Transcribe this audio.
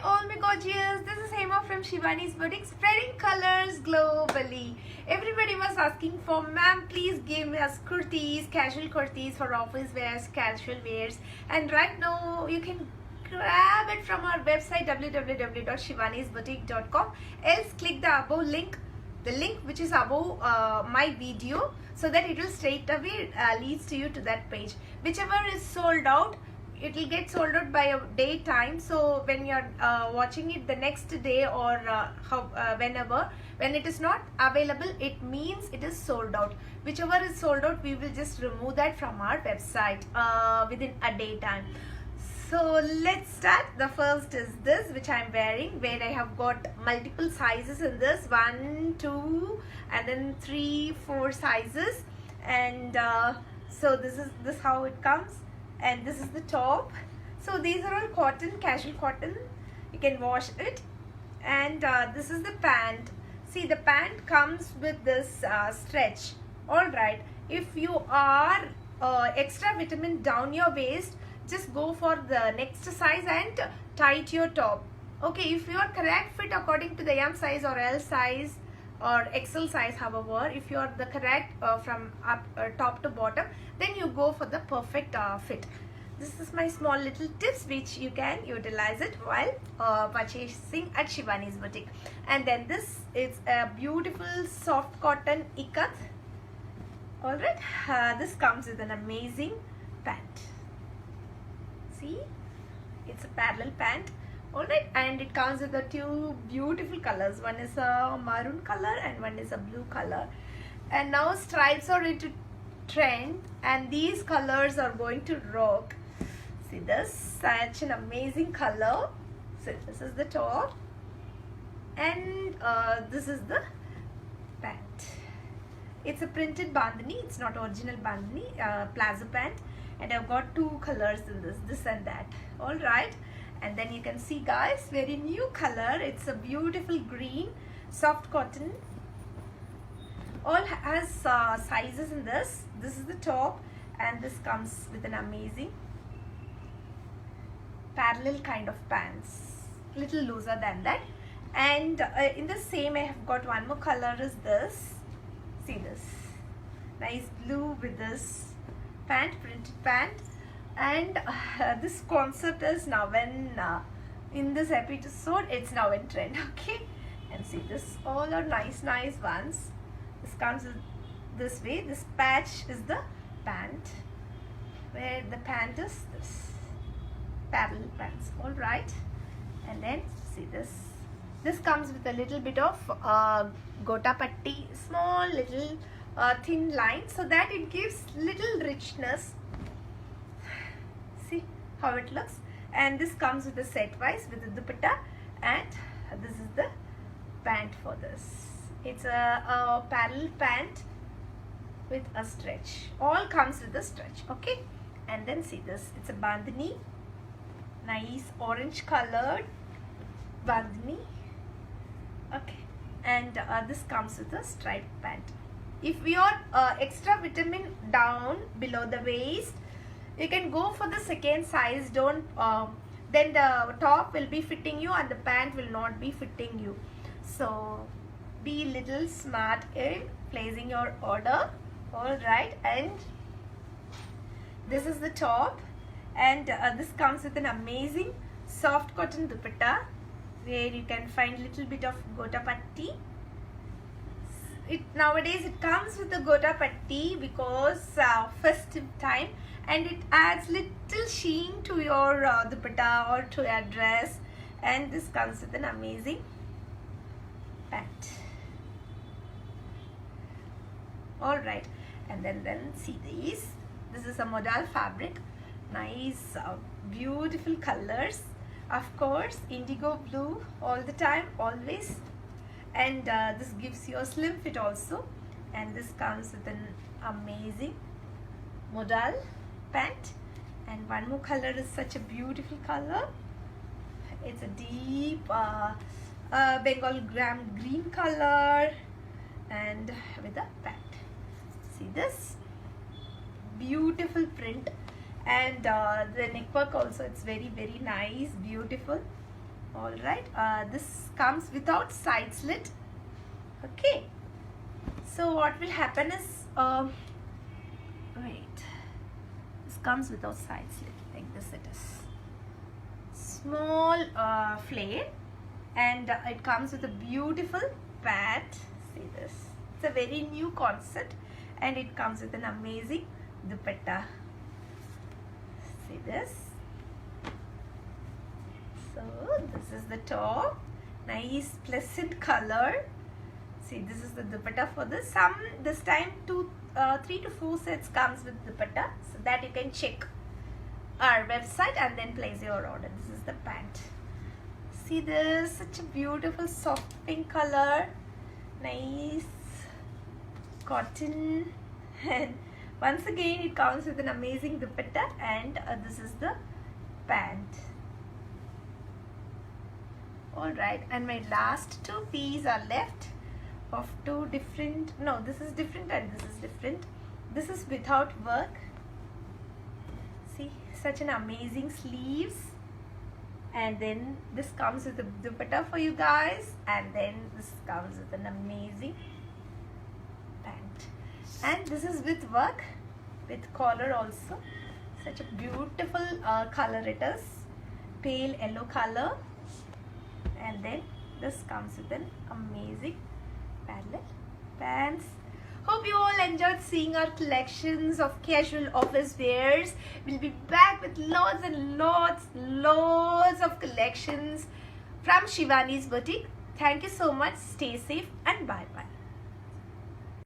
all my gorgeous, this is Hema from Shivani's Boutique, spreading colors globally. Everybody was asking for, ma'am, please give us kurtis, casual kurtis for office wears, casual wears, and right now you can grab it from our website www.shivanisboutique.com. Else click the above link, the link which is above my video, so that it will straight away leads to you to that page. Whichever is sold out, it will get sold out by a day time. So when you're watching it the next day or whenever, when it is not available, it means it is sold out. Whichever is sold out, we will just remove that from our website within a day time. So let's start. The first is this, which I'm wearing, where I have got multiple sizes in this, 1, 2, and then 3, 4 sizes. And so this how it comes, and this is the top. So these are all cotton, casual cotton. You can wash it. And this is the pant. See, the pant comes with this stretch. All right, if you are extra vitamin down your waist, just go for the next size and tight your top. Okay, if you are correct fit according to the M size or L size or XL size, however, if you are the correct from up top to bottom, then you go for the perfect fit. This is my small little tips which you can utilize it while purchasing at Shivani's Boutique. And then this is a beautiful soft cotton ikat. Alright, this comes with an amazing pant. See, it's a parallel pant. Alright, and it comes with the two beautiful colors. One is a maroon color and one is a blue color. And now stripes are into trend, and these colors are going to rock. See this, such an amazing color. So this is the top, and this is the pant. It's a printed bandhani, it's not original bandhani, plazo pant. And I've got two colors in this and that. All right, and then you can see, guys, very new color. It's a beautiful green, soft cotton. All has sizes in this. This is the top, and this comes with an amazing parallel kind of pants, little looser than that. And in the same, I have got one more color is this. See this, nice blue with this pant, printed pant. And this concept is now in this episode, it's now in trend. Okay, and see this, all are nice ones. This comes this way. This patch is the pant, where the pant is this parallel pants. All right, and then see this comes with a little bit of gota patti, small little thin line, so that it gives little richness. See how it looks. And this comes with a set wise with the dupatta, and this is the pant for this. It's a parallel pant with a stretch. All comes with a stretch. Okay, and then see this, it's a bandhani, nice orange colored bandhani. Okay, and this comes with a striped pant. If you are extra vitamin down below the waist, you can go for the second size. Don't then the top will be fitting you and the pant will not be fitting you. So be little smart in placing your order. All right, and this is the top, and this comes with an amazing soft cotton dupatta, where you can find little bit of gota patti. Nowadays it comes with the gota patti because festive time, and it adds little sheen to your dupatta or to your dress. And this comes with an amazing pant. All right, and then see these. This is a modal fabric, nice beautiful colors. Of course, indigo blue all the time, always. And this gives you a slim fit also. And this comes with an amazing modal pant. And one more color is such a beautiful color. It's a deep Bengal gram green color, and with a pant. See this beautiful print, and the neck work also, it's very nice, beautiful. All right, this comes without side slit. Okay, so what will happen is wait, this comes without side slit, like this. It is small flare, and it comes with a beautiful pant. See this, it's a very new concept, and it comes with an amazing dupatta. See this. So this is the top, nice pleasant color. See, this is the dupatta for this. This time 3 to 4 sets comes with dupatta, so that you can check our website and then place your order. This is the pant. See this, such a beautiful soft pink color, nice cotton, and once again it comes with an amazing dupatta, and this is the pant. Alright, and my last 2 pieces are left of 2 different, no, this is different and this is different. This is without work. See, such an amazing sleeves, and then this comes with the dupatta for you guys, and then this comes with an amazing pant, and this is with work, with collar also. Such a beautiful color it is, pale yellow color, and then this comes with an amazing parallel pants. Hope you all enjoyed seeing our collections of casual office wears. We'll be back with lots and lots of collections from Shivani's boutique. Thank you so much. Stay safe and bye bye.